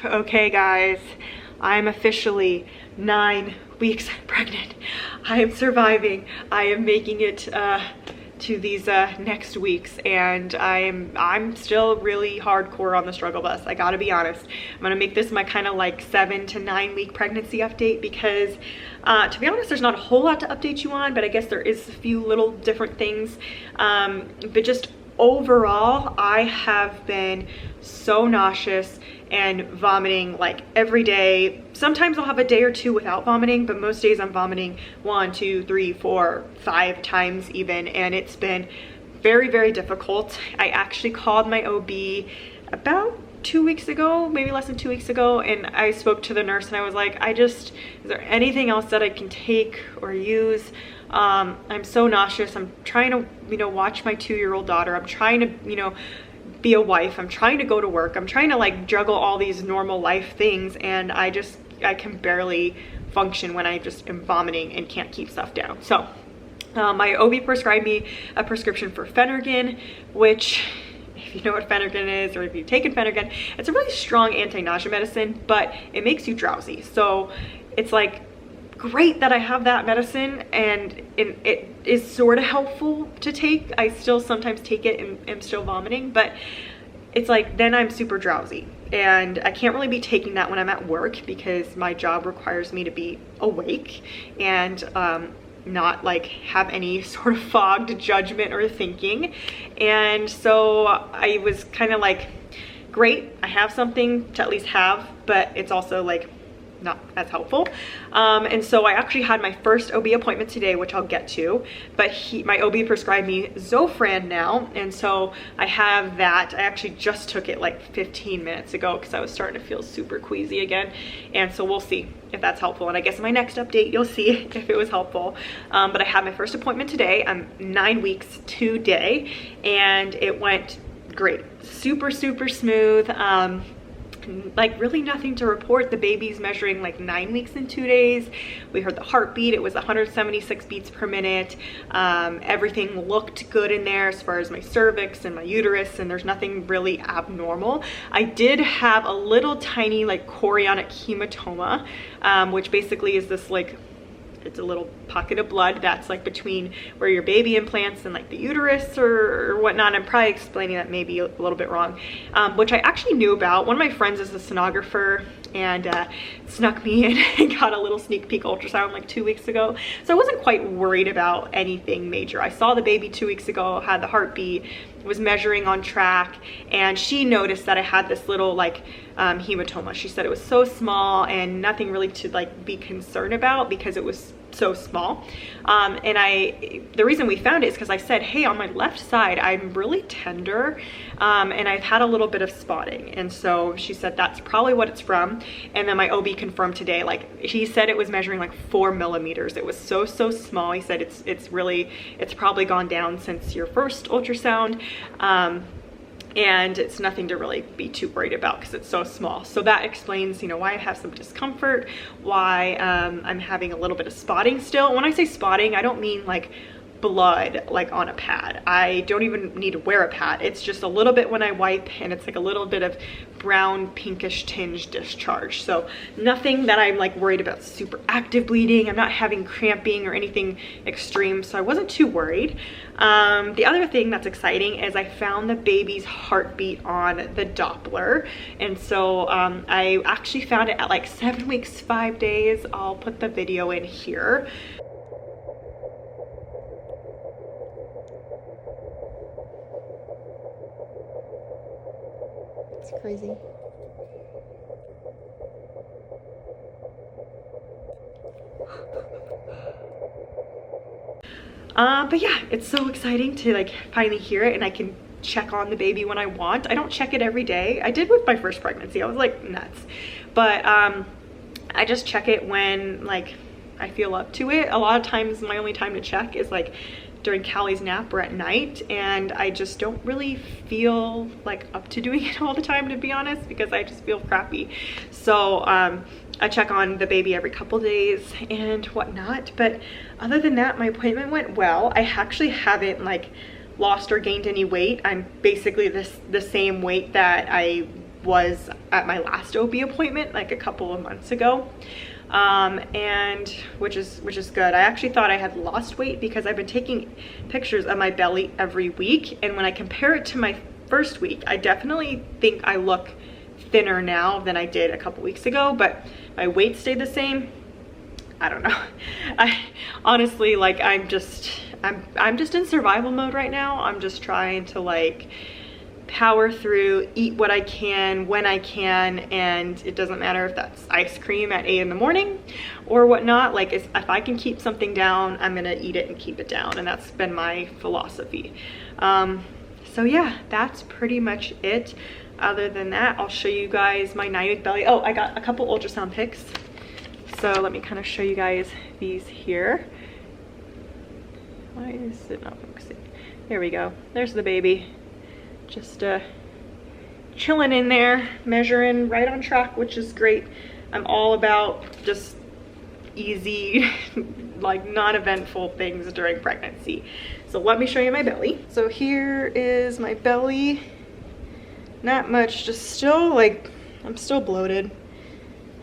Okay guys, I'm officially 9 weeks pregnant. I am surviving. I am making it to these next weeks, and I'm still really hardcore on the struggle bus. I gotta be honest. I'm gonna make this my kind of like 7 to 9 week pregnancy update because to be honest, there's not a whole lot to update you on, but I guess there is a few little different things. But just overall, I have been so nauseous and vomiting like every day. Sometimes I'll have a day or two without vomiting, but most days I'm vomiting 1, 2, 3, 4, 5 times even, and it's been very, very difficult. I actually called my OB about 2 weeks ago, maybe less than 2 weeks ago, and I spoke to the nurse and I was like, is there anything else that I can take or use? I'm so nauseous. I'm trying to, watch my 2-year-old daughter. I'm trying to, be a wife. I'm trying to go to work. I'm trying to like juggle all these normal life things, and I can barely function when I just am vomiting and can't keep stuff down. So my OB prescribed me a prescription for Phenergan, which, if you know what Phenergan is, or if you've taken Phenergan, it's a really strong anti-nausea medicine, but it makes you drowsy. So it's like great that I have that medicine, and it is sort of helpful to take. I still sometimes take it and am still vomiting, but it's like then I'm super drowsy, and I can't really be taking that when I'm at work because my job requires me to be awake and not like have any sort of fogged judgment or thinking. And so I was kind of like, great, I have something to at least have, but it's also like not as helpful. And so I actually had my first OB appointment today, which I'll get to, but my OB prescribed me Zofran now, and so I have that. I actually just took it like 15 minutes ago because I was starting to feel super queasy again, and so we'll see if that's helpful. And I guess in my next update you'll see if it was helpful. But I had my first appointment today. I'm 9 weeks today, and it went great. Super smooth. Like really nothing to report. The baby's measuring like 9 weeks and 2 days. We heard the heartbeat. It was 176 beats per minute. Everything looked good in there as far as my cervix and my uterus, and there's nothing really abnormal. I did have a little tiny like chorionic hematoma, which basically is this like, it's a little pocket of blood that's like between where your baby implants and like the uterus or whatnot. I'm probably explaining that maybe a little bit wrong, which I actually knew about. One of my friends is a sonographer and snuck me in and got a little sneak peek ultrasound like 2 weeks ago. So I wasn't quite worried about anything major. I saw the baby 2 weeks ago, had the heartbeat, was measuring on track, and she noticed that I had this little like hematoma. She said it was so small and nothing really to like be concerned about because it was so small. And the reason we found it is because I said, hey, on my left side I'm really tender, and I've had a little bit of spotting, and so she said that's probably what it's from. And then my OB confirmed today, like he said it was measuring like 4 millimeters. It was so small. He said it's probably gone down since your first ultrasound, and it's nothing to really be too worried about because it's so small. So that explains, why I have some discomfort, why I'm having a little bit of spotting still. When I say spotting, I don't mean like blood like on a pad. I don't even need to wear a pad. It's just a little bit when I wipe, and it's like a little bit of brown pinkish tinge discharge. So nothing that I'm like worried about super active bleeding. I'm not having cramping or anything extreme, so I wasn't too worried. The other thing that's exciting is I found the baby's heartbeat on the doppler, and so I actually found it at like 7 weeks 5 days. I'll put the video in here. It's crazy. But yeah, it's so exciting to like finally hear it, and I can check on the baby when I want. I don't check it every day. I did with my first pregnancy. I was like nuts. But I just check it when like I feel up to it. A lot of times my only time to check is like during Callie's nap or at night, and I just don't really feel like up to doing it all the time, to be honest, because I just feel crappy. So I check on the baby every couple days and whatnot. But other than that, my appointment went well. I actually haven't like lost or gained any weight. I'm basically the same weight that I was at my last OB appointment like a couple of months ago. And which is good. I actually thought I had lost weight because I've been taking pictures of my belly every week, and when I compare it to my first week, I definitely think I look thinner now than I did a couple weeks ago, but my weight stayed the same. I don't know. I honestly, like, I'm just in survival mode right now. I'm just trying to like power through, eat what I can when I can, and it doesn't matter if that's ice cream at 8 in the morning or whatnot. Like, if I can keep something down, I'm gonna eat it and keep it down, and that's been my philosophy. So yeah, that's pretty much it. Other than that, I'll show you guys my 9-week belly. Oh, I got a couple ultrasound pics, so let me kind of show you guys these here. Why is it not focusing? There we go. There's the baby. Just chilling in there, measuring, right on track, which is great. I'm all about just easy, like non-eventful things during pregnancy. So let me show you my belly. So here is my belly. Not much, just still like, I'm still bloated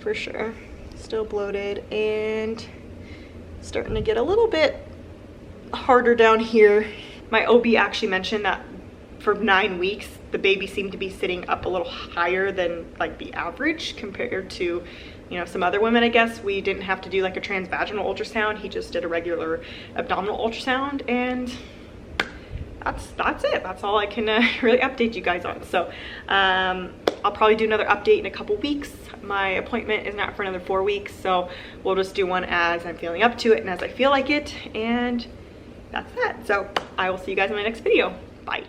for sure. Still bloated and starting to get a little bit harder down here. My OB actually mentioned that for 9 weeks, the baby seemed to be sitting up a little higher than like the average compared to, you know, some other women. I guess we didn't have to do like a transvaginal ultrasound. He just did a regular abdominal ultrasound, and that's it. That's all I can really update you guys on. So I'll probably do another update in a couple weeks. My appointment is not for another 4 weeks, so we'll just do one as I'm feeling up to it and as I feel like it, and that's that. So I will see you guys in my next video. Bye.